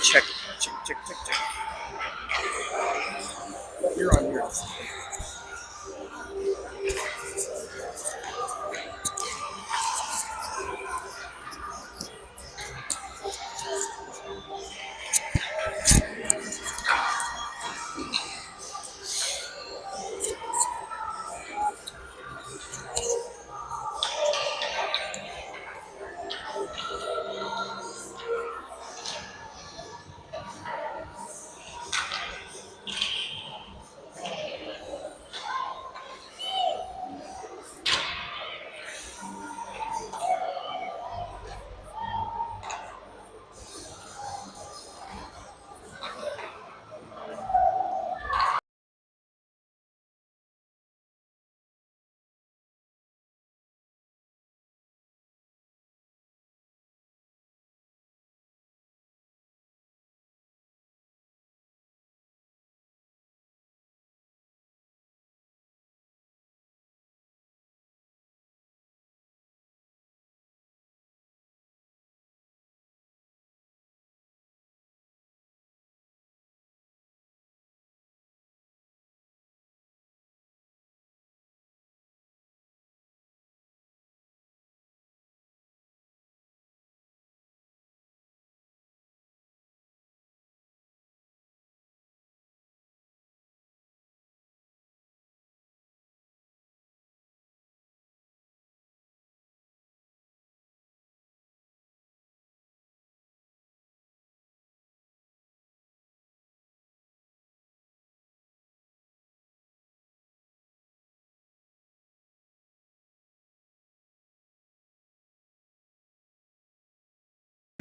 Check. You're on yours.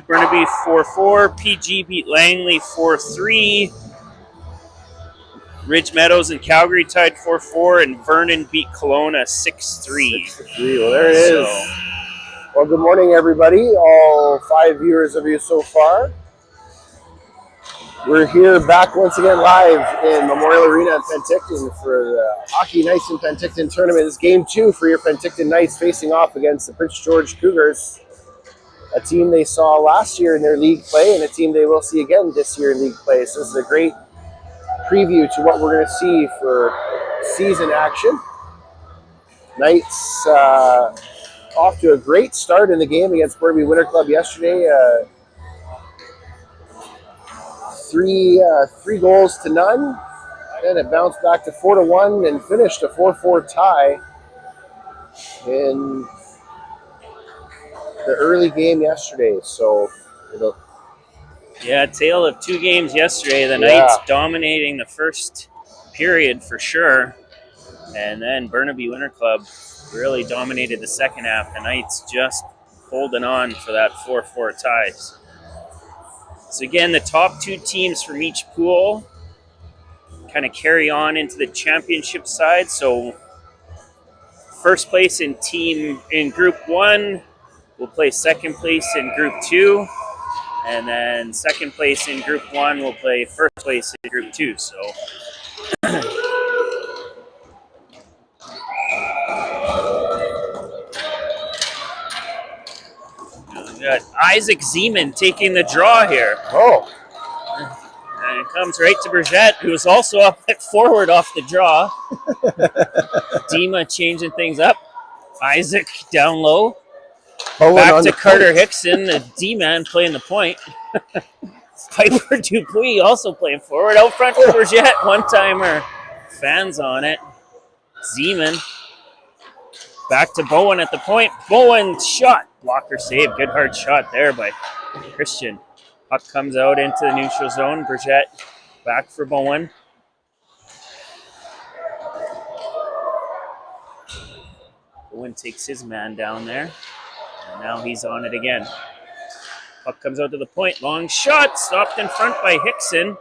Burnaby 4-4. PG beat Langley 4-3. Ridge Meadows and Calgary tied 4-4, and Vernon beat Kelowna 6-3. 6-3. Well, there it is. Well, good morning, everybody. All 5 viewers of you so far. We're here back once again live in Memorial Arena in Penticton for the Hockey Nights in Penticton tournament. It's game 2 for your Penticton Knights facing off against the Prince George Cougars, a team they saw last year in their league play and a team they will see again this year in league play. So this is a great preview to what we're going to see for season action. Knights off to a great start in the game against Burnaby Winter Club yesterday. Three goals to none. Then it bounced back to 4-1 and finished a 4-4 tie in the early game yesterday. So tale of 2 games yesterday. The Knights dominating the first period for sure, and then Burnaby Winter Club really dominated the second half. The Knights just holding on for that 4-4 ties. So again, the top 2 teams from each pool kind of carry on into the championship side. So first place in Group 1 will play second place in Group 2. And then second place in Group 1 will play first place in Group 2. So we got Isaac Zeman taking the draw here. Oh. And it comes right to Burgett, who is also up at forward off the draw. Dima changing things up. Isaac down low. Back to Carter Hickson, the D-man playing the point. Piper Dupuis also playing forward. Out front for Burgett. One-timer. Fans on it. Zeman. Back to Bowen at the point. Bowen shot. Blocker save. Good hard shot there by Christian. Puck comes out into the neutral zone. Burgett back for Bowen. Bowen takes his man down there. And now he's on it again. Puck comes out to the point. Long shot. Stopped in front by Hickson.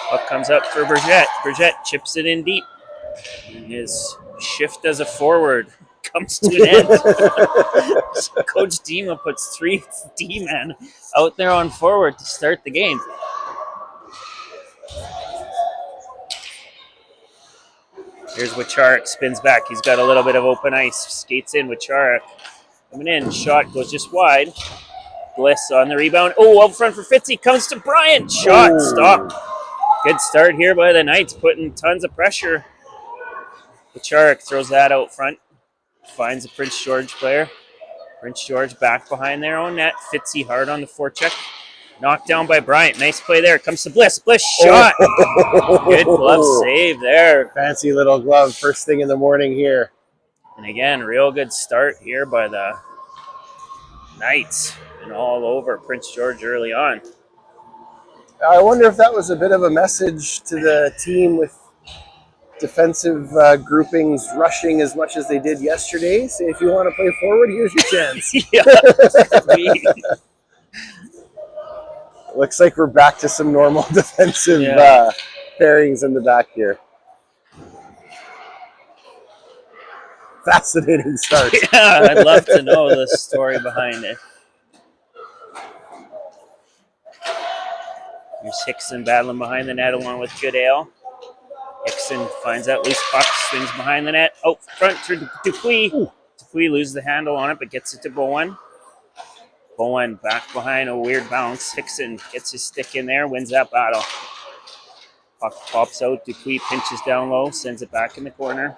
Puck comes up for Burgett. Burgett chips it in deep. And his shift as a forward comes to an end. Coach Dima puts 3 D-men out there on forward to start the game. Here's Wacharek, spins back. He's got a little bit of open ice. Skates in Wacharek. Coming in, shot goes just wide. Bliss on the rebound. Oh, out front for Fitzy. Comes to Bryant. Shot, stop. Good start here by the Knights, putting tons of pressure. Pacharik throws that out front. Finds a Prince George player. Prince George back behind their own net. Fitzy hard on the forecheck. Knocked down by Bryant. Nice play there. Comes to Bliss. Bliss shot. Good glove save there. Fancy little glove first thing in the morning here. And again, real good start here by the Knights. And all over Prince George early on. I wonder if that was a bit of a message to the team with defensive groupings rushing as much as they did yesterday. So if you want to play forward, here's your chance. Looks like we're back to some normal defensive pairings in the back here. Fascinating start. Yeah, I'd love to know the story behind it. Here's Hickson battling behind the net along with Goodale. Hickson finds that loose puck, swings behind the net. Out front to Dupuis. Dupuis loses the handle on it, but gets it to Bowen. Bowen back behind a weird bounce. Hickson gets his stick in there, wins that battle. Puck pops out. Dupuis pinches down low, sends it back in the corner.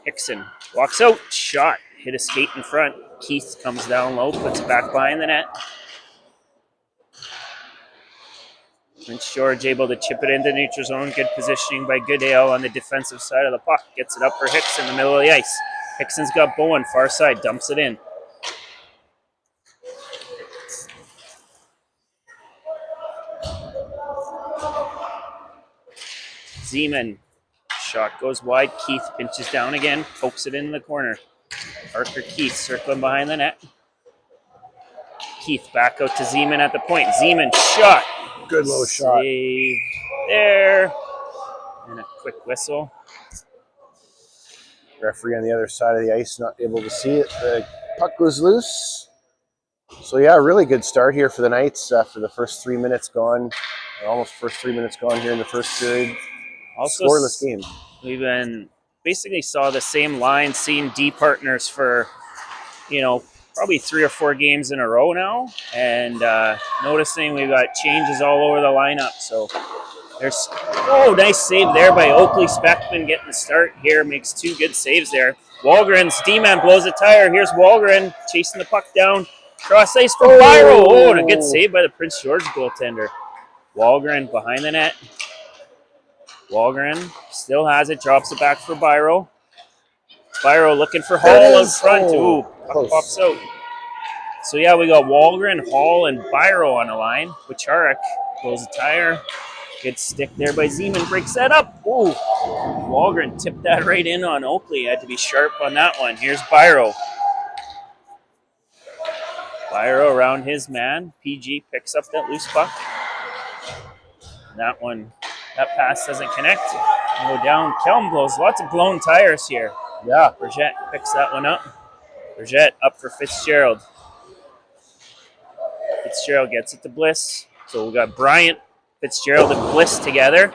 Hickson walks out, shot, hit a skate in front. Keith comes down low, puts it back behind the net. Prince George able to chip it into neutral zone. Good positioning by Goodale on the defensive side of the puck. Gets it up for Hicks in the middle of the ice. Hickson's got Bowen, far side, dumps it in. Zeman, shot goes wide. Keith pinches down again, pokes it in the corner. Parker Keith circling behind the net. Keith back out to Zeman at the point. Zeman, shot. Good low shot. Save there. And a quick whistle. Referee on the other side of the ice not able to see it. The puck was loose. So yeah, really good start here for the Knights after the first 3 minutes gone. Almost first 3 minutes gone here in the first period. Also, scoreless game. We've been basically saw the same line, seeing D partners for, probably 3 or 4 games in a row now, and noticing we've got changes all over the lineup. So there's nice save there by Oakley. Speckman getting the start here, makes 2 good saves there. Wahlgren's D-man blows a tire. Here's Wahlgren chasing the puck down. Cross ice for Byro. Oh, and a good save by the Prince George goaltender. Wahlgren behind the net. Wahlgren still has it, drops it back for Byro. Byro looking for Hall in front. Ooh, puck pops out. So yeah, we got Wahlgren, Hall, and Byro on the line. Pacharik blows a tire. Good stick there by Zeman, breaks that up. Ooh, Wahlgren tipped that right in on Oakley. Had to be sharp on that one. Here's Byro. Byro around his man. PG picks up that loose puck. That pass doesn't connect. Go down. Kelm blows. Lots of blown tires here. Yeah. Burgett picks that one up. Burgett up for Fitzgerald. Fitzgerald gets it to Bliss. So we got Bryant, Fitzgerald, and Bliss together.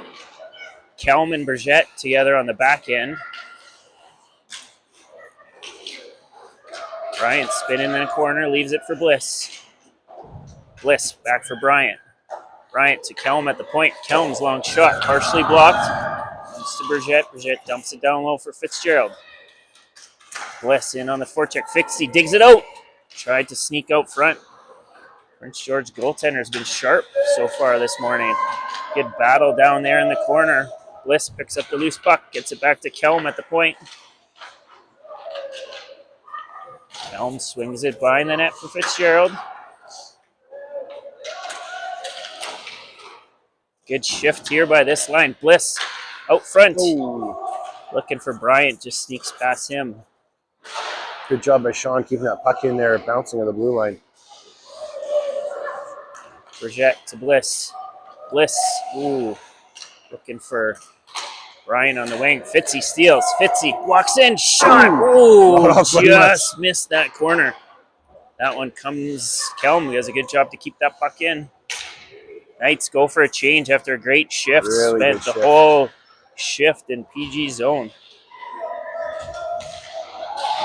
Kelm and Burgett together on the back end. Bryant spinning in the corner, leaves it for Bliss. Bliss back for Bryant. Bryant to Kelm at the point. Kelm's long shot, partially blocked. Comes to Burgett. Burgett dumps it down low for Fitzgerald. Bliss in on the forecheck. Fixie digs it out. Tried to sneak out front. Prince George goaltender has been sharp so far this morning. Good battle down there in the corner. Bliss picks up the loose puck, gets it back to Kelm at the point. Kelm swings it behind the net for Fitzgerald. Good shift here by this line. Bliss out front. Ooh. Looking for Bryant, just sneaks past him. Good job by Sean keeping that puck in there, bouncing on the blue line. Burgett to Bliss. Bliss, ooh, looking for Bryant on the wing. Fitzy steals. Fitzy walks in, shot. Ooh, just missed that corner. That one comes. Kelm does a good job to keep that puck in. Knights go for a change after a great shift. Really spent the whole shift in PG zone.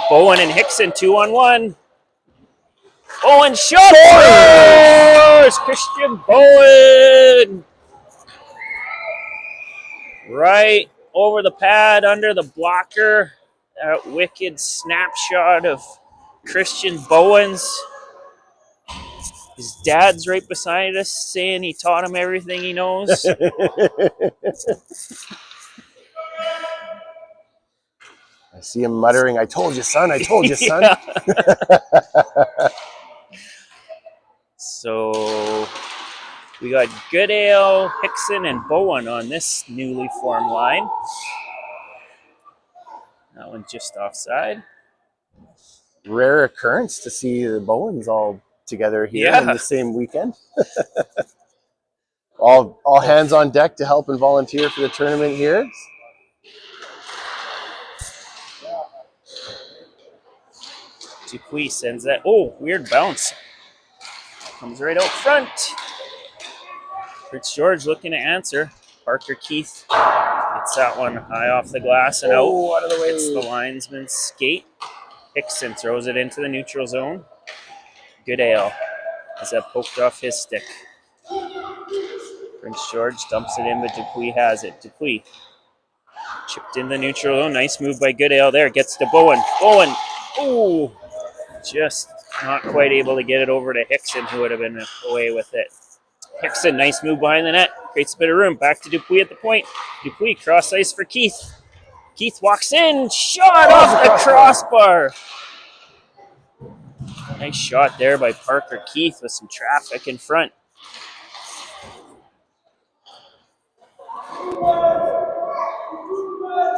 Bowen and Hickson 2-on-1. Bowen shot! Scores! Christian Bowen! Right over the pad, under the blocker. That wicked snapshot of Christian Bowen's. His dad's right beside us saying he taught him everything he knows. I see him muttering, "I told you, son. I told you, son." So we got Goodale, Hickson, and Bowen on this newly formed line. That one just offside. Rare occurrence to see the Bowens all together here in the same weekend. all hands on deck to help and volunteer for the tournament here. Dupuis sends that. Oh, weird bounce. Comes right out front. Prince George looking to answer. Parker Keith gets that one high off the glass and out of the way. It's the linesman's skate. Hickson throws it into the neutral zone. Goodale has that poked off his stick. Prince George dumps it in, but Dupuis has it. Dupuis chipped in the neutral zone. Nice move by Goodale there. Gets to Bowen. Bowen. Ooh. Just not quite able to get it over to Hickson, who would have been away with it. Hickson, nice move behind the net. Creates a bit of room. Back to Dupuis at the point. Dupuis, cross ice for Keith. Keith walks in. Shot off the crossbar. Nice shot there by Parker Keith with some traffic in front.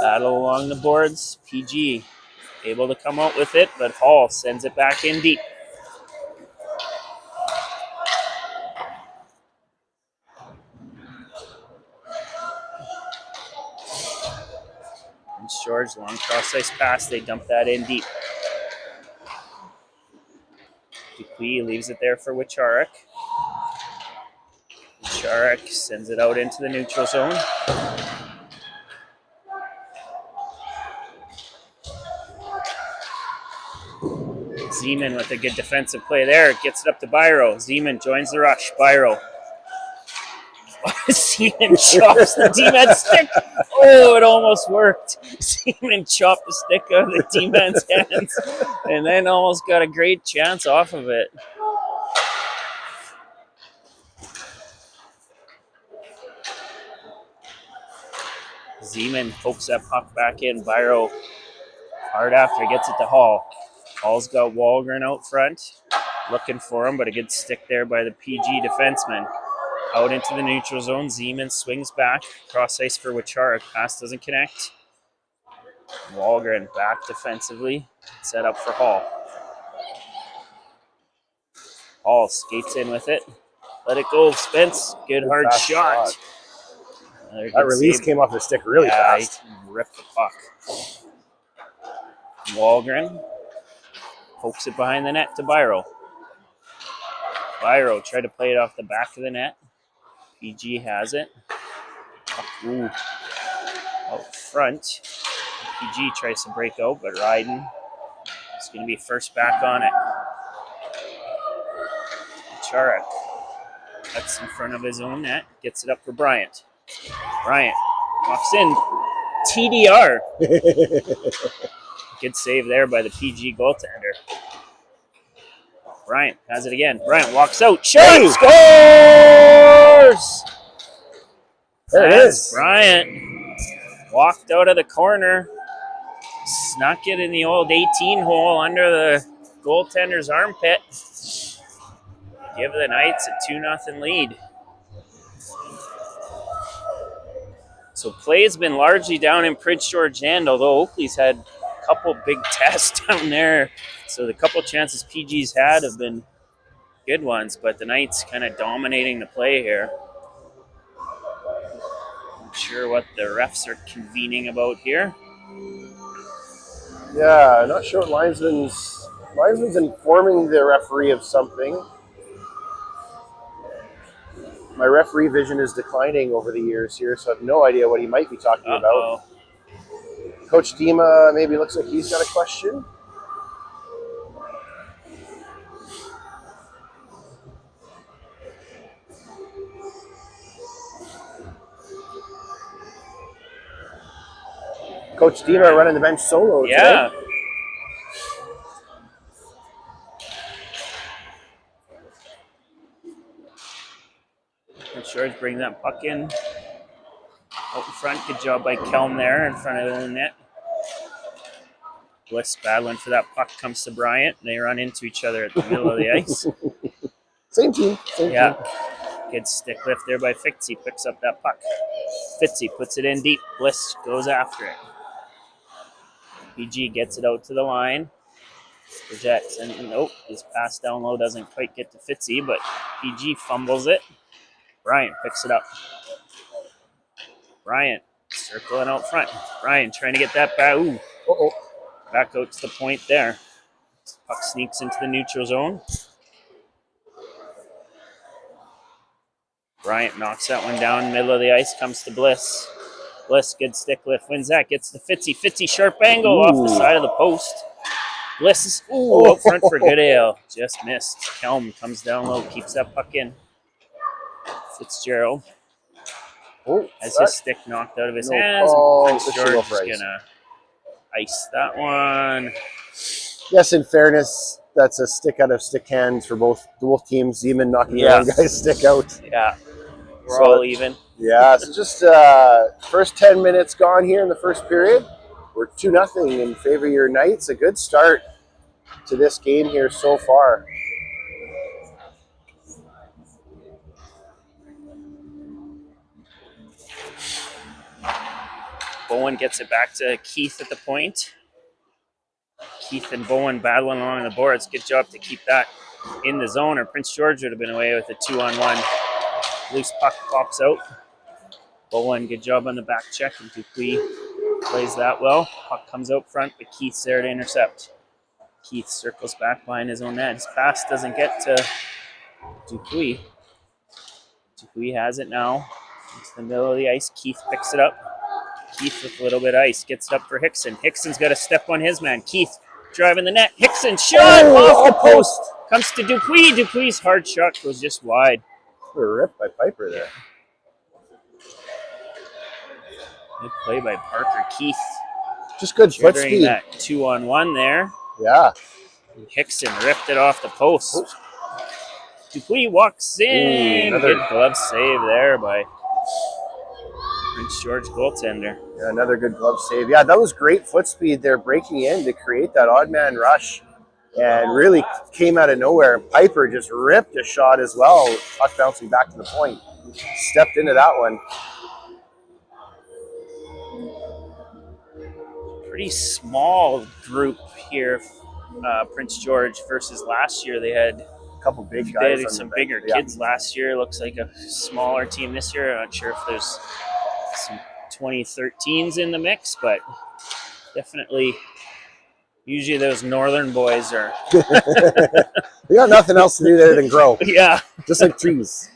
Battle along the boards. PG able to come out with it, but Hall sends it back in deep. Prince George, long cross-ice pass. They dump that in deep. Dupuis leaves it there for Wicharek. Wicharek sends it out into the neutral zone. Zeman with a good defensive play there. Gets it up to Byro. Zeman joins the rush. Byro. Zeman chops the D-man's stick. Oh, it almost worked. Zeman chopped the stick out of the D-man's hands and then almost got a great chance off of it. Zeman pokes that puck back in. Byro hard after gets it to Hall. Hall's got Walgren out front, looking for him, but a good stick there by the PG defenseman. Out into the neutral zone, Zeman swings back, cross ice for Wicharek. Pass doesn't connect. Walgren back defensively, set up for Hall. Hall skates in with it. Let it go, Spence. Good hard shot. That release came off the stick really fast. He ripped the puck. Walgren pokes it behind the net to Byro. Byro tried to play it off the back of the net. PG has it. Ooh. Out front. PG tries to break out, but Ryden is going to be first back on it. Charek cuts in front of his own net. Gets it up for Bryant. Bryant walks in. TDR. Good save there by the PG goaltender. Bryant has it again. Bryant walks out. Shot! Scores! There it is. Bryant walked out of the corner. Snuck it in the old 18 hole under the goaltender's armpit. Give the Knights a 2-0 lead. So play's been largely down in Prince George End, although Oakley's had a couple big tests down there. So the couple chances PG's had have been good ones, but the Knights kind of dominating the play here. Not sure what the refs are convening about here. Yeah, not sure what linesman's informing the referee of something. My referee vision is declining over the years here, so I have no idea what he might be talking about. Coach Dima maybe looks like he's got a question. Coach Dima running the bench solo Yeah. today. Prince George bring that puck in. Out in front. Good job by Kelm there in front of the own net. Bliss battling for that puck comes to Bryant. They run into each other at the middle of the ice. Same team. Yeah. Good stick lift there by Fitzy. Picks up that puck. Fitzy puts it in deep. Bliss goes after it. PG gets it out to the line. Projects and nope, his pass down low doesn't quite get to Fitzy, but PG fumbles it. Bryant picks it up. Bryant circling out front. Bryant trying to get that back. Ooh. Back out to the point there. Puck sneaks into the neutral zone. Bryant knocks that one down. Middle of the ice comes to Bliss. Bliss, good stick lift, wins that, gets to Fitzy. Fitzy, sharp angle off the side of the post. Bliss is out front for Goodale. Just missed. Kelm comes down low, keeps that puck in. Fitzgerald has his stick knocked out of his hands. Prince George is going to ice that one. Yes, in fairness, that's a stick out of stick hands for both teams. Zeman knocking the other guy's stick out. Yeah, we're all even. Yeah, so just first 10 minutes gone here in the first period. We're 2-0 in favor of your Knights. A good start to this game here so far. Bowen gets it back to Keith at the point. Keith and Bowen battling along the boards. Good job to keep that in the zone, or Prince George would have been away with a 2-on-1. Loose puck pops out. Bowen, good job on the back check, and Dupuis plays that well. Puck comes out front, but Keith's there to intercept. Keith circles back behind his own net. His pass doesn't get to Dupuis. Dupuis has it now. It's the middle of the ice. Keith picks it up. Keith with a little bit of ice. Gets it up for Hickson. Hickson's got to step on his man. Keith driving the net. Hickson shot off the post. Comes to Dupuis. Dupuis' hard shot goes just wide. A rip by Piper there. Good play by Parker. Keith. Just good foot speed. That 2-on-1 there. Yeah. Hickson ripped it off the post. Dupuis walks in. Good glove save there by Prince George goaltender. Yeah, another good glove save. Yeah, that was great foot speed there, breaking in to create that odd man rush, and really came out of nowhere. Piper just ripped a shot as well, puck bouncing back to the point. Stepped into that one. Pretty small group here, Prince George versus last year. They had a couple big guys. They had some bigger kids last year. Looks like a smaller team this year. I'm not sure if there's some 2013s in the mix, but definitely usually those northern boys are they got nothing else to do there than grow. Yeah, just like trees.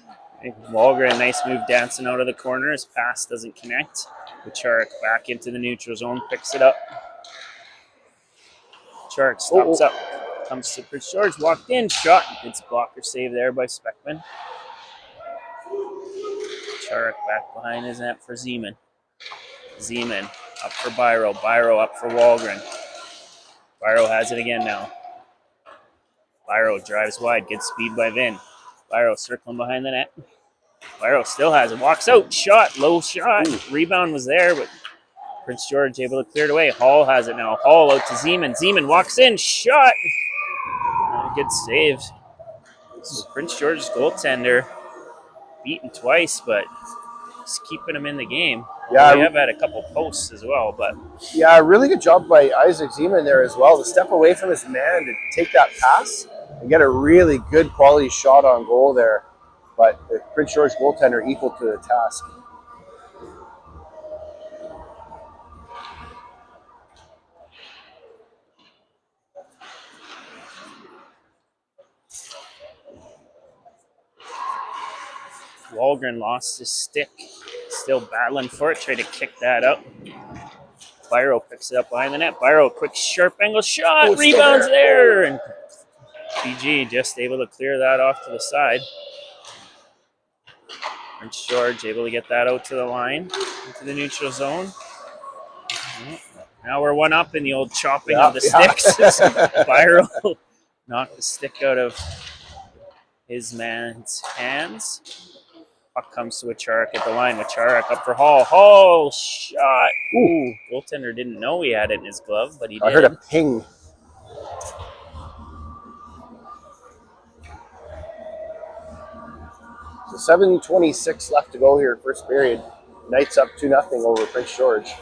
Walgren, nice move dancing out of the corner. His pass doesn't connect. Kucharik back into the neutral zone, picks it up. Kucharik stops up, comes to Prince George, walked in, shot. It's a blocker save there by Speckman. Kucharik back behind his net for Zeman. Zeman up for Byro. Byro up for Walgren. Byro has it again now. Byro drives wide. Good speed by Vin. Byro circling behind the net. Byro still has it. Walks out. Shot. Low shot. Rebound was there, but Prince George able to clear it away. Hall has it now. Hall out to Zeman. Zeman walks in. Shot. Good save. So Prince George's goaltender beaten twice, but just keeping him in the game. Yeah, we have had a couple posts as well, but yeah, really good job by Isaac Zeman there as well to step away from his man to take that pass and get a really good quality shot on goal there. But the Prince George goaltender equal to the task. Walgren lost his stick. Still battling for it. Tried to kick that up. Byro picks it up behind the net. Byro, quick sharp angle shot. Rebounds there. And PG just able to clear that off to the side. Prince George able to get that out to the line. Into the neutral zone. Now we're one up in the old chopping of the sticks. Byro knocked the stick out of his man's hands. Puck comes to Wacharek at the line. Wacharek up for Hall. Hall shot. Ooh, goaltender didn't know he had it in his glove, but he did. I heard a ping. So 7:26 left to go here, first period. Knights up 2-0 over Prince George.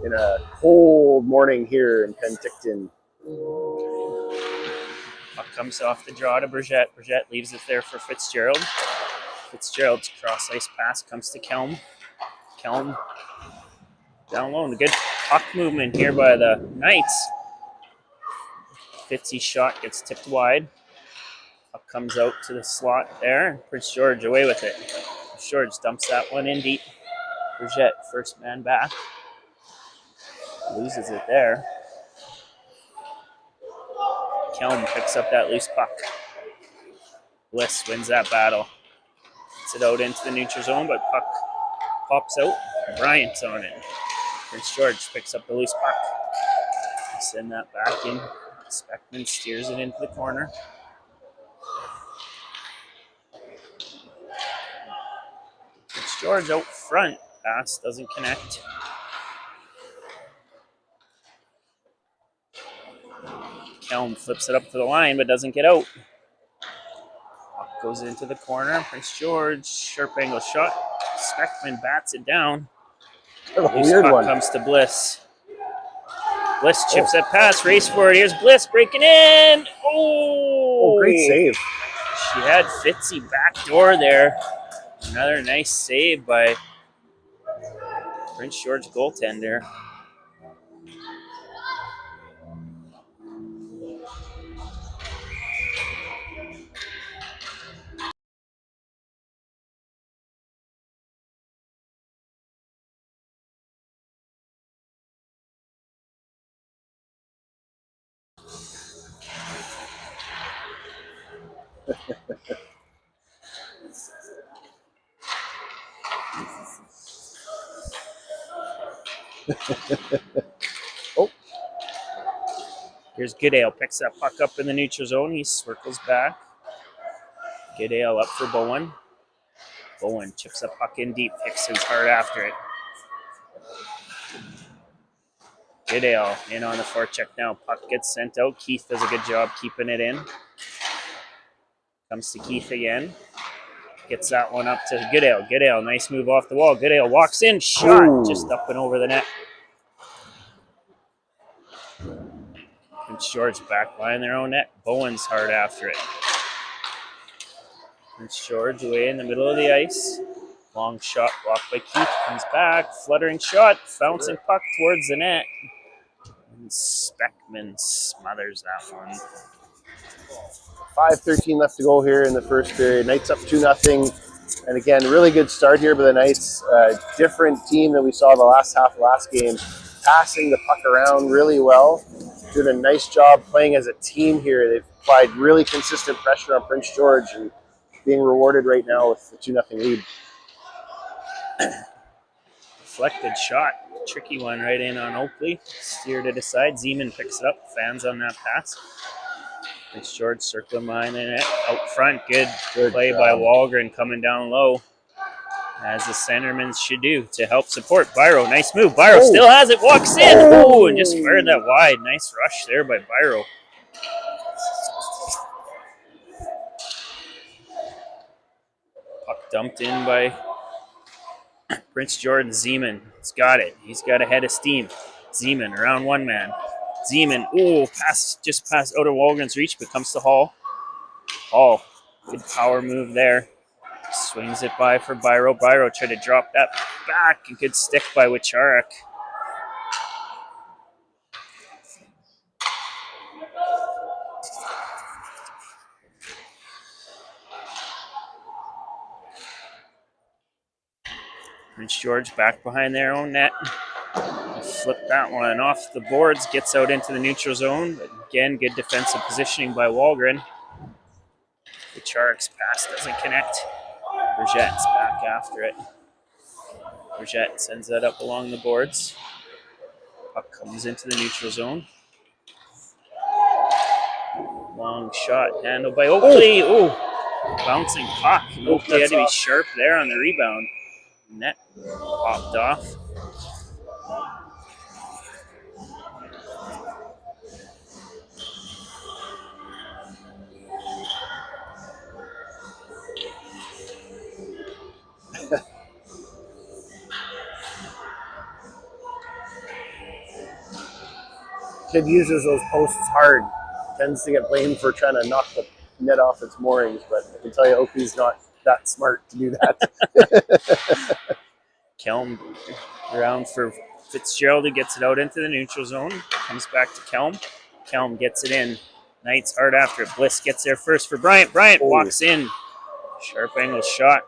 In a cold morning here in Penticton. Puck comes off the draw to Burgett. Burgett leaves it there for Fitzgerald. Fitzgerald's cross ice pass comes to Kelm. Kelm down low. Good puck movement here by the Knights. Fitzy's shot gets tipped wide. Puck comes out to the slot there. Prince George away with it. Prince George dumps that one in deep. Burgett, first man back. Loses it there. Kelm picks up that loose puck. Bliss wins that battle. Gets it out into the neutral zone, but puck pops out. Bryant's on it. Prince George picks up the loose puck. Send that back in. Speckman steers it into the corner. Prince George out front. Pass doesn't connect. Kelm flips it up to the line, but doesn't get out. Puck goes into the corner. Prince George, sharp angle shot. Speckman bats it down. Loose puck comes to Bliss. Bliss chips that pass, race for it. Here's Bliss breaking in. Oh, great save. She had Fitzy backdoor there. Another nice save by Prince George goaltender. Oh. Here's Goodale, picks that puck up in the neutral zone. He circles back. Goodale up for Bowen. Bowen chips a puck in deep, Hickson's hard after it. Goodale in on the forecheck now. Puck gets sent out. Keith does a good job keeping it in. Comes to Keith again. Gets that one up to Goodale. Goodale, nice move off the wall. Goodale walks in, shot just up and over the net. Prince George back line their own net. Bowen's hard after it. Prince George away in the middle of the ice. Long shot blocked by Keith. Comes back. Fluttering shot. Bouncing puck towards the net. And Speckman smothers that one. 5:13 left to go here in the first period. Knights up 2-0. And again, really good start here by the Knights. Different team than we saw the last half of last game. Passing the puck around really well. Doing a nice job playing as a team here. They've applied really consistent pressure on Prince George and being rewarded right now with the 2-0 lead. Deflected shot. Tricky one right in on Oakley. Steered it aside. Zeman picks it up. Fans on that pass. Prince George circling behind the net. Out front. Good play by Walgren coming down low. As the centermen should do to help support Byro. Nice move. Byro still has it. Walks in. Oh, and just fired that wide. Nice rush there by Byro. Puck dumped in by Prince Jordan Zeman. He's got it. He's got a head of steam. Zeman around one man. Zeman, pass just past out of Walgren's reach, but comes to Hall. Hall, good power move there. Swings it by for Byro. Byro tried to drop that back. A good stick by Wacharek. Prince George back behind their own net. Flip that one off the boards, gets out into the neutral zone. But again, good defensive positioning by Walgren. Wacharek's pass doesn't connect. Burgett's back after it. Burgett sends that up along the boards. Puck comes into the neutral zone. Long shot handled by Oakley. Ooh, bouncing puck. Oakley had to be sharp there on the rebound. Net popped off. Kid uses those posts hard. Tends to get blamed for trying to knock the net off its moorings, but I can tell you Oakley's not that smart to do that. Kelm around for Fitzgerald, who gets it out into the neutral zone. Comes back to Kelm. Kelm gets it in. Knight's hard after it. Bliss gets there first for Bryant. Bryant walks in. Sharp angle shot.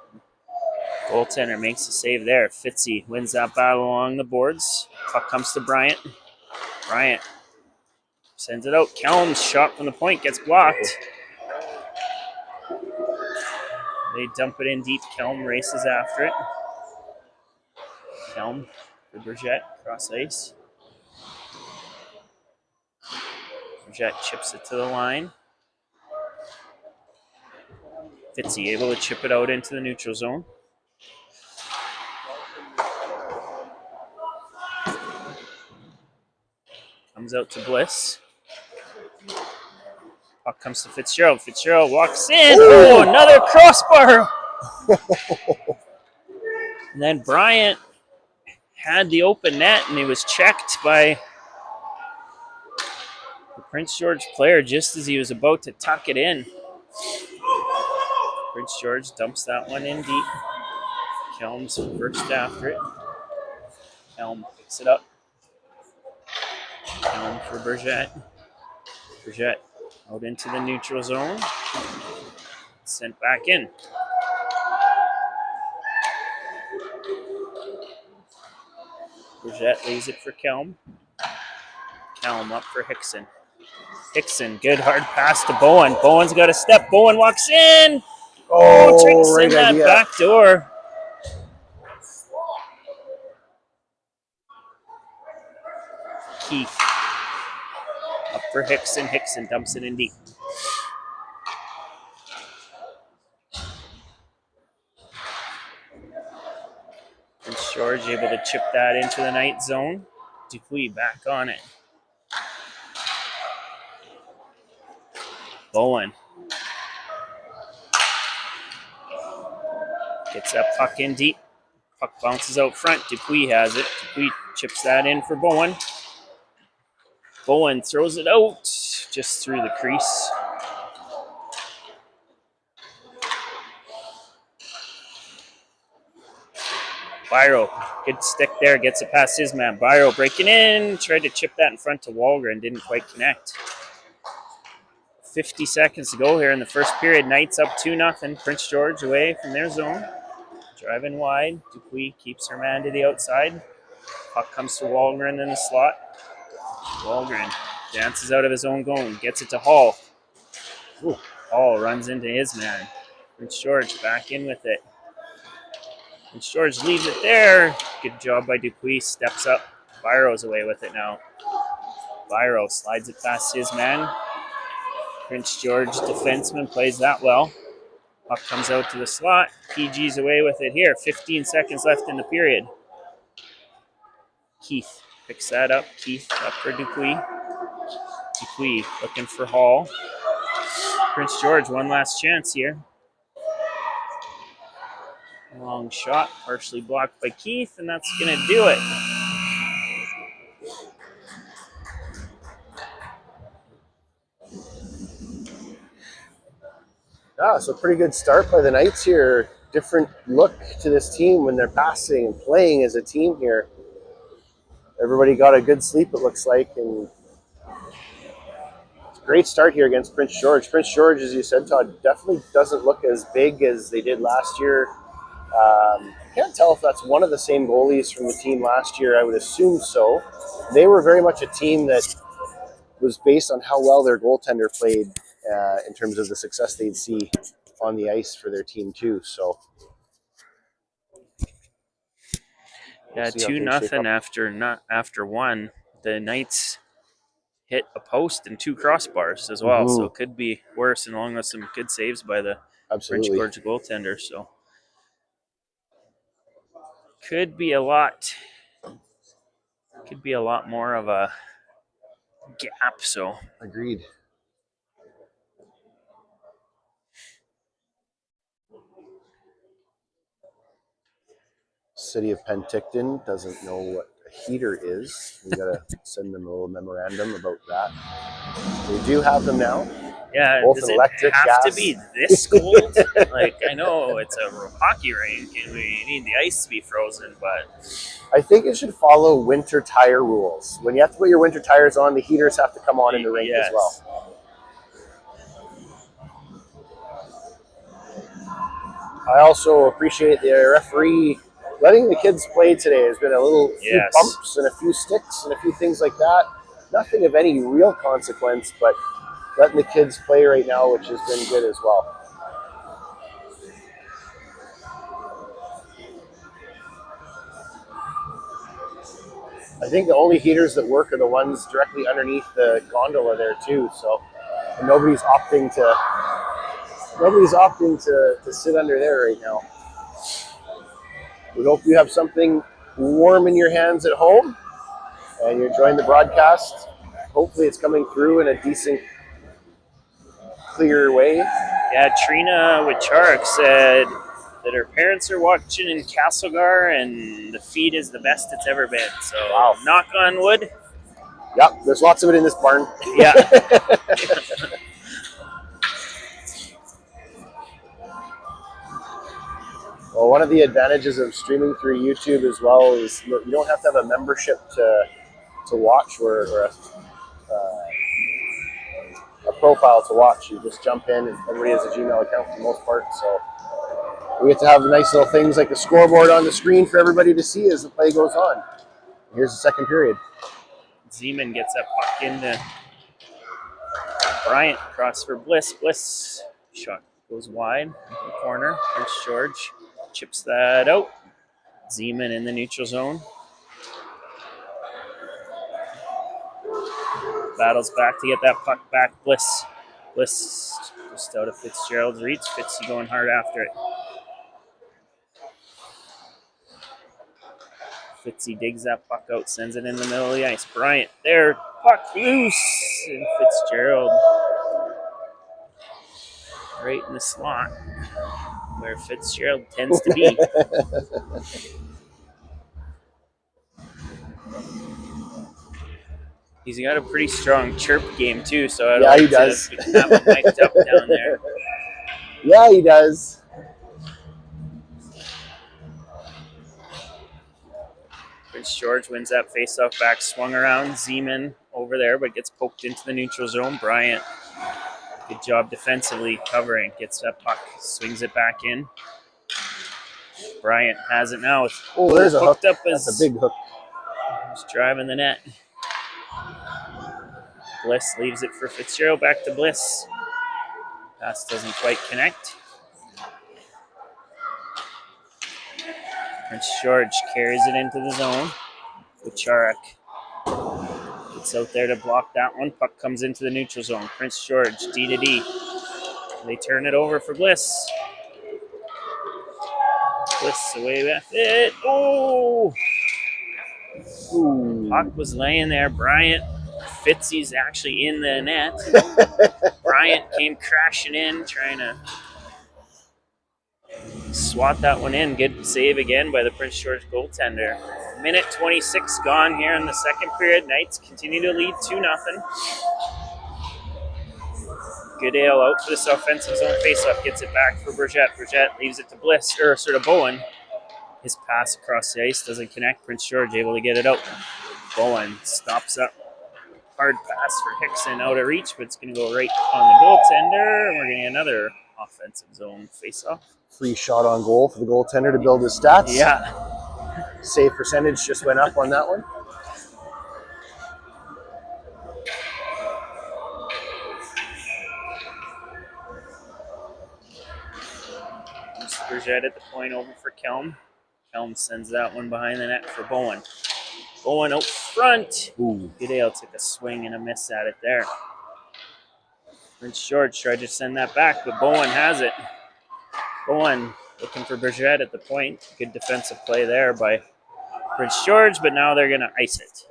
Goaltender makes a save there. Fitzy wins that battle along the boards. Puck comes to Bryant. Bryant sends it out. Kelm's shot from the point gets blocked. They dump it in deep. Kelm races after it. Kelm for Burgett, cross ice. Burgett chips it to the line. Fitzy able to chip it out into the neutral zone. Comes out to Bliss. Puck comes to Fitzgerald. Fitzgerald walks in. Oh, another crossbar. And then Bryant had the open net, and he was checked by the Prince George player just as he was about to tuck it in. Prince George dumps that one in deep. Kelm's first after it. Kelm picks it up. Kelm for Burgett. Burgett out into the neutral zone. Sent back in. Burgett lays it for Kelm. Kelm up for Hickson. Hickson, good hard pass to Bowen. Bowen's got a step. Bowen walks in. Oh, trying to send that back door. Keith up for Hickson. Hickson dumps it in deep. Prince George able to chip that into the night zone. Dupuis back on it. Bowen gets that puck in deep. Puck bounces out front. Dupuis has it. Dupuis chips that in for Bowen. Bowen throws it out just through the crease. Byro, good stick there, gets it past his man. Byro breaking in, tried to chip that in front to Walgren, didn't quite connect. 50 seconds to go here in the first period. Knights up 2-0. Prince George away from their zone. Driving wide. Dupuis keeps her man to the outside. Puck comes to Walgren in the slot. Walgren dances out of his own goal, gets it to Hall. Ooh, Hall runs into his man. Prince George back in with it. Prince George leaves it there. Good job by Dupuis. Steps up. Byro's away with it now. Byro slides it past his man. Prince George defenseman plays that well. Puck comes out to the slot. PG's away with it here. 15 seconds left in the period. Keith picks that up. Keith up for Dupuis. Dupuis looking for Hall. Prince George, one last chance here. Long shot, partially blocked by Keith, and that's going to do it. Yeah, so pretty good start by the Knights here. Different look to this team when they're passing and playing as a team here. Everybody got a good sleep, it looks like, and it's a great start here against Prince George. Prince George, as you said, Todd, definitely doesn't look as big as they did last year. I can't tell if that's one of the same goalies from the team last year. I would assume so. They were very much a team that was based on how well their goaltender played in terms of the success they'd see on the ice for their team too. So Yeah, see how 2-0 after one. The Knights hit a post and 2 crossbars as well, Mm-hmm. so it could be worse, and along with some good saves by the Prince Absolutely. George goaltender. So could be a lot more of a gap. So Agreed. City of Penticton doesn't know what a heater is. We gotta send them a little memorandum about that. They do have them now. yeah, Both does an it electric, have gas. to be this cold? Like, I know it's a hockey rink and we need the ice to be frozen, but I think it should follow winter tire rules. When you have to put your winter tires on, the heaters have to come on in the rink as well. I also appreciate the referee letting the kids play today. There's been few bumps and a few sticks and a few things like that. Nothing of any real consequence, but letting the kids play right now, which has been good as well. I think the only heaters that work are the ones directly underneath the gondola there too. So nobody's opting to sit under there right now. We hope you have something warm in your hands at home and you're enjoying the broadcast. Hopefully it's coming through in a decent, clear way. Yeah, Trina Wicharek said that her parents are watching in Castlegar and the feed is the best it's ever been. So, wow. Knock on wood. Yep, there's lots of it in this barn. Yeah. Well, one of the advantages of streaming through YouTube as well is you don't have to have a membership to watch or a profile to watch. You just jump in and everybody has a Gmail account for the most part. So we get to have nice little things like the scoreboard on the screen for everybody to see as the play goes on. Here's the second period. Zeman gets that puck into Bryant, cross for Bliss. Bliss shot goes wide, the corner. Prince George chips that out. Zeman in the neutral zone. Battles back to get that puck back. Bliss just out of Fitzgerald's reach. Fitzy going hard after it. Fitzy digs that puck out, sends it in the middle of the ice. Bryant there, puck loose, and Fitzgerald right in the slot where Fitzgerald tends to be. He's got a pretty strong chirp game too, so I'd like he does. to have him mic'd up down there. Yeah, he does. Prince George wins that faceoff back, swung around. Zeman over there, but gets poked into the neutral zone. Bryant, good job defensively covering. Gets that puck, swings it back in. Bryant has it now. There's a hook. Up That's a big hook. He's driving the net. Bliss leaves it for Fitzgerald. Back to Bliss. Pass doesn't quite connect. Prince George carries it into the zone. Wicharek gets out there to block that one. Puck comes into the neutral zone. Prince George, D to D. They turn it over for Bliss. Bliss away with it. Oh! Ooh. Puck was laying there. Bryant. Fitzy's actually in the net. Bryant came crashing in, trying to swat that one in. Good save again by the Prince George goaltender. Minute 26 gone here in the second period. Knights continue to lead 2-0. Goodale out for this offensive zone faceoff. Gets it back for Burgett. Burgett leaves it to Bliss, or sort of Bowen. His pass across the ice doesn't connect. Prince George able to get it out. Bowen stops up. Hard pass for Hickson out of reach, but it's going to go right on the goaltender. And we're getting another offensive zone faceoff. Free shot on goal for the goaltender to build his stats. Yeah. Save percentage just went up on that one. Burgett at the point over for Kelm. Helm sends that one behind the net for Bowen. Bowen out front. Ooh. Goodale took a swing and a miss at it there. Prince George tried to send that back, but Bowen has it. Bowen looking for Bergette at the point. Good defensive play there by Prince George, but now they're going to ice it.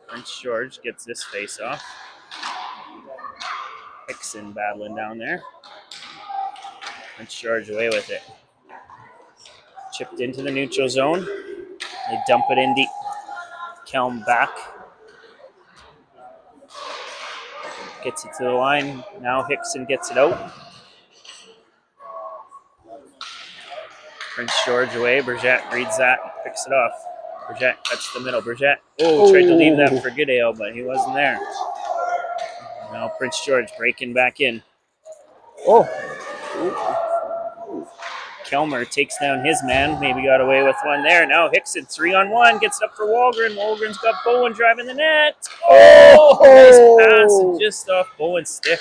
Prince George gets this face off. Hickson battling down there. Prince George away with it. Chipped into the neutral zone. They dump it in deep. Kelm back. Gets it to the line. Now Hickson gets it out. Prince George away. Bergette reads that. Picks it off. Bergette cuts the middle. Bergette tried to leave that for Goodale, but he wasn't there. Now Prince George breaking back in. Kelmer takes down his man. Maybe got away with one there. Now Hickson 3-on-1 gets it up for Wallgren. Wallgren's got Bowen driving the net. Nice pass and just off Bowen's stick.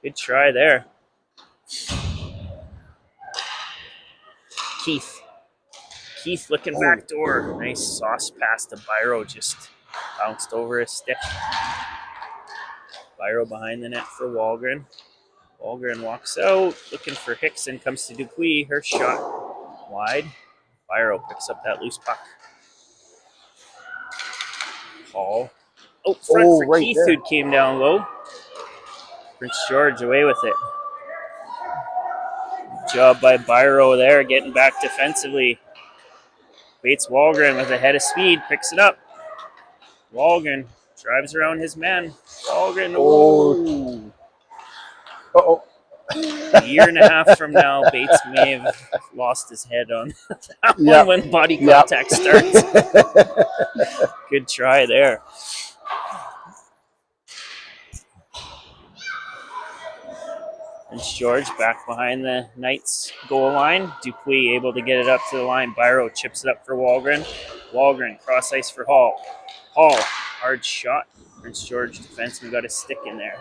Good try there. Keith looking back door. Nice sauce pass to Byro. Just bounced over his stick. Byro behind the net for Wallgren. Wallgren walks out, looking for Hickson, comes to Dupuis. Her shot wide. Byro picks up that loose puck. Hall out front for right Keith, who came down low. Prince George away with it. Good job by Byro there, getting back defensively. Bates Wallgren with a head of speed, picks it up. Wallgren drives around his man. Wallgren, A year and a half from now, Bates may have lost his head on that one when body contact starts. Good try there. Prince George back behind the Knights goal line. Dupuis able to get it up to the line. Byro chips it up for Wallgren. Wallgren cross ice for Hall. Hall, hard shot. Prince George defenseman got a stick in there.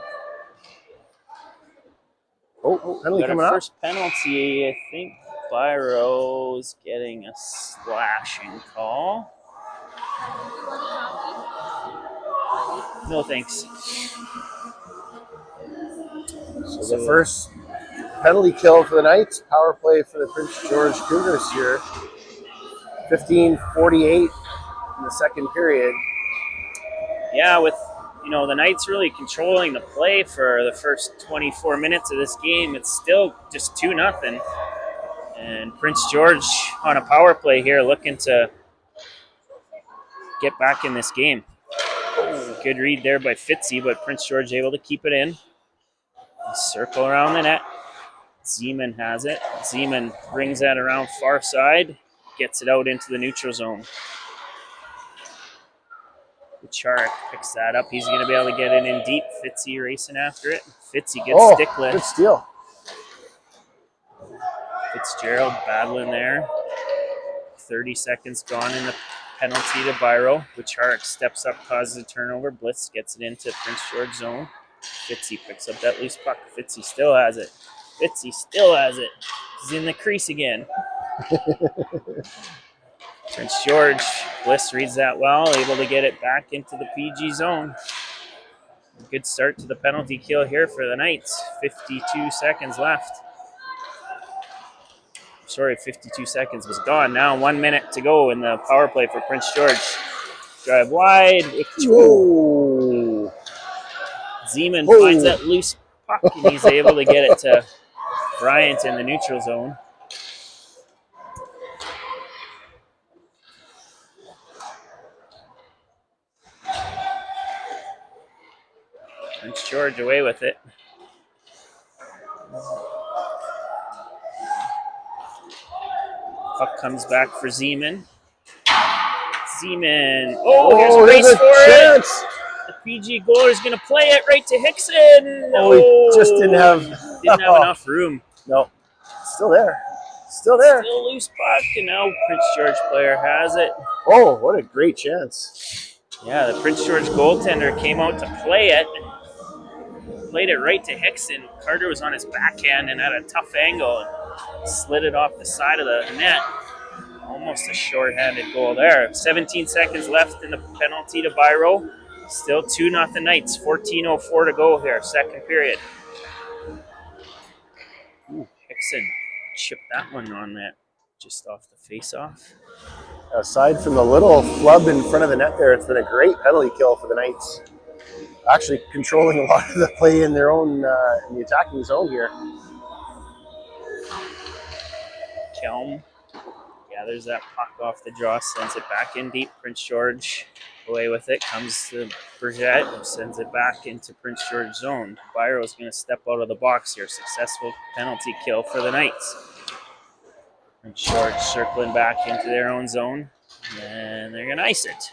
Penalty coming up. First penalty. I think Byro's getting a slashing call. No thanks. So the first penalty kill for the Knights. Power play for the Prince George Cougars here. 15:48 in the second period. Yeah, with the Knights really controlling the play for the first 24 minutes of this game, it's still just 2-0. And Prince George on a power play here looking to get back in this game. Good read there by Fitzy, but Prince George able to keep it in. Circle around the net. Zeman has it. Zeman brings that around far side, gets it out into the neutral zone. Charik picks that up. He's going to be able to get it in deep. Fitzy racing after it. Fitzy gets stick lift. Good steal. Fitzgerald battling there. 30 seconds gone in the penalty to Byro. Charik steps up, causes a turnover. Blitz gets it into Prince George zone. Fitzy picks up that loose puck. Fitzy still has it. He's in the crease again. Prince George, Bliss reads that well, able to get it back into the PG zone. Good start to the penalty kill here for the Knights. 52 seconds left. Sorry, 52 seconds was gone. Now 1 minute to go in the power play for Prince George. Drive wide. Zeman finds that loose puck, and he's able to get it to Bryant in the neutral zone. Prince George away with it. Puck comes back for Zeman. Zeman. Oh, here's a race for chance. it. The PG goaler is going to play it right to Hickson. Oh, he just didn't have enough room. No, still there. Still there. Still loose puck, and now Prince George player has it. Oh, what a great chance. Yeah, the Prince George goaltender came out to play it. Played it right to Hickson. Carter was on his backhand and at a tough angle and slid it off the side of the net. Almost a short-handed goal there. 17 seconds left in the penalty to Biro. Still 2-0 Knights. 14:04 to go here, second period. Ooh, Hickson chipped that one on that just off the face-off. Aside from the little flub in front of the net there, it's been a great penalty kill for the Knights. Actually controlling a lot of the play in their own, in the attacking zone here. Kelm gathers that puck off the draw, sends it back in deep. Prince George away with it, comes to Burgett, who sends it back into Prince George zone. Byro's going to step out of the box here. Successful penalty kill for the Knights. Prince George circling back into their own zone, and they're going to ice it.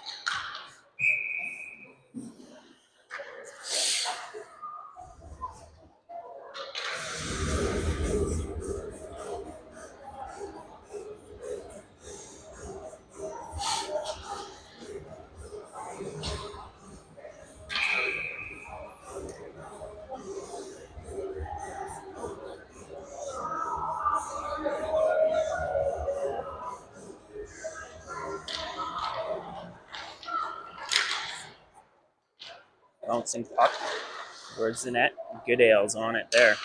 Bouncing puck towards the net. Goodale's on it there.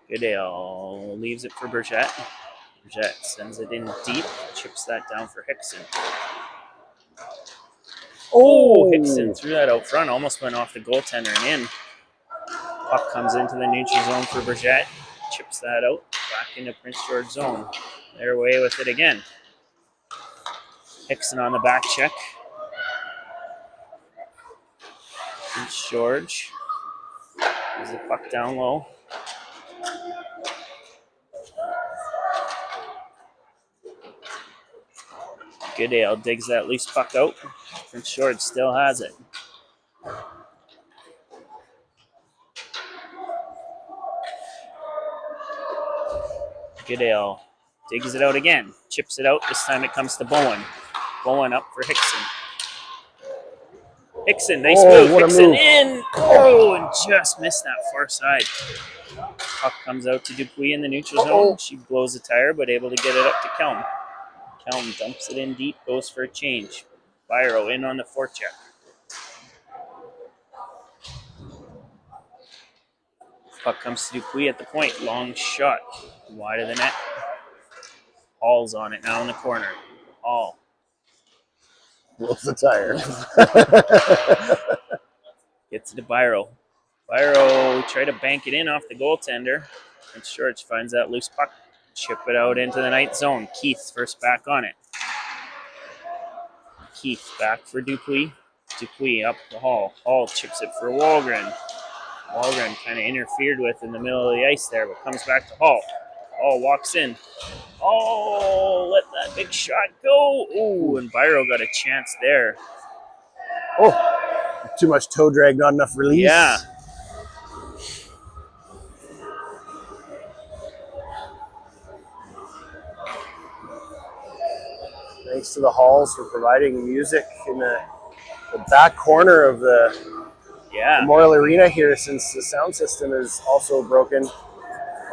Goodale leaves it for Burgett. Burgett sends it in deep, chips that down for Hickson. Oh, Hickson threw that out front, almost went off the goaltender and in. Puck comes into the neutral zone for Burgett, chips that out, back into Prince George zone. They're away with it again. Hickson on the back check. Prince George. There's the puck down low. Goodale digs that loose puck out. Prince George still has it. Goodale digs it out again. Chips it out. This time it comes to Bowen. Bowen up for Hickson. Hickson, nice move. Hickson in. Oh, and just missed that far side. Puck comes out to Dupuis in the neutral zone. She blows the tire, but able to get it up to Kelm. Kelm dumps it in deep, goes for a change. Biro in on the forecheck. Puck comes to Dupuis at the point. Long shot. Wide of the net. Hall's on it now in the corner. Hall. Blows the tire. Gets it to Biro. Biro tried to bank it in off the goaltender. And George finds that loose puck. Chip it out into the night zone. Keith first back on it. Keith back for Dupuis. Dupuis up the Hall. Hall chips it for Wahlgren. Wahlgren kind of interfered with in the middle of the ice there, but comes back to Hall. Hall walks in. Oh, let that big shot go. Oh, and Biro got a chance there. Oh, too much toe drag, not enough release. Yeah. Thanks to the Halls for providing music in the back corner of the Memorial Arena here, since the sound system is also broken,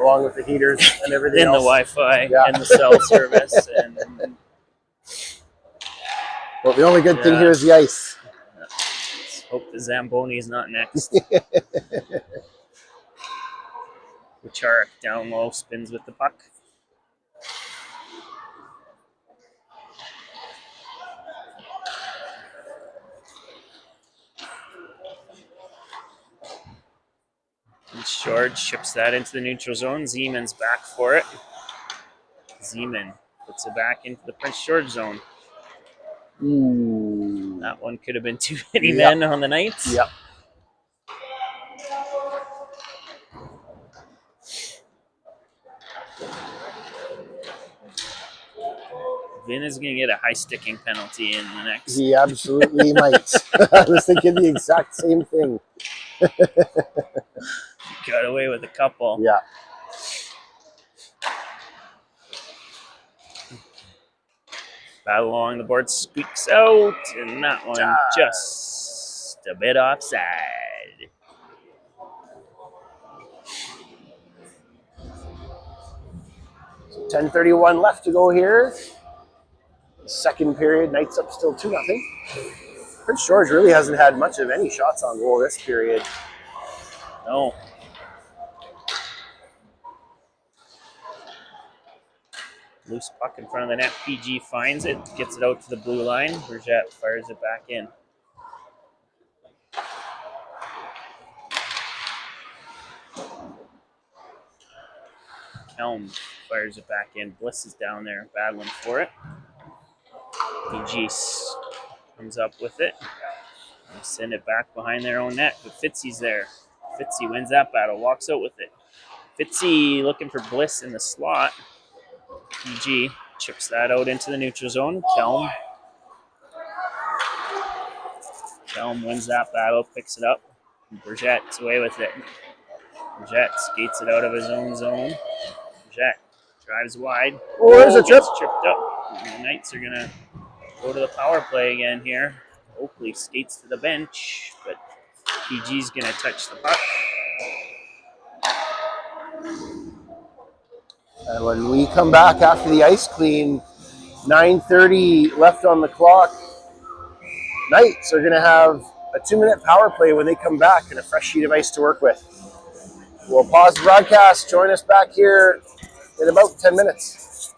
along with the heaters and everything and else. The Wi-Fi and the cell service. And well, the only good thing here is the ice. Let's hope the Zamboni is not next. Wicharik down low, spins with the puck. George chips that into the neutral zone. Zeman's back for it. Zeman puts it back into the Prince George zone. Ooh. That one could have been too many men on the Knights. Yep. Finn is going to get a high sticking penalty in the next. He absolutely might. I was thinking the exact same thing. Got away with a couple. Yeah. Battle along the board squeaks out, and that one just a bit offside. So 10:31 left to go here. Second period, Knights up still 2-0. Prince George really hasn't had much of any shots on goal this period. No. Loose puck in front of the net. PG finds it, gets it out to the blue line. Bergette fires it back in. Kelm fires it back in. Bliss is down there battling for it. PG comes up with it. They send it back behind their own net, but Fitzy's there. Fitzy wins that battle, walks out with it. Fitzy looking for Bliss in the slot. PG chips that out into the neutral zone. Kelm wins that battle, picks it up. Bergette's away with it. Bergette skates it out of his own zone. Bergette drives wide. Oh, there's a trip. Gets tripped up. The Knights are going to go to the power play again here. Oakley skates to the bench, but PG's going to touch the puck. And when we come back after the ice clean, 9:30 left on the clock. Knights are going to have a 2-minute power play when they come back and a fresh sheet of ice to work with. We'll pause the broadcast. Join us back here in about 10 minutes.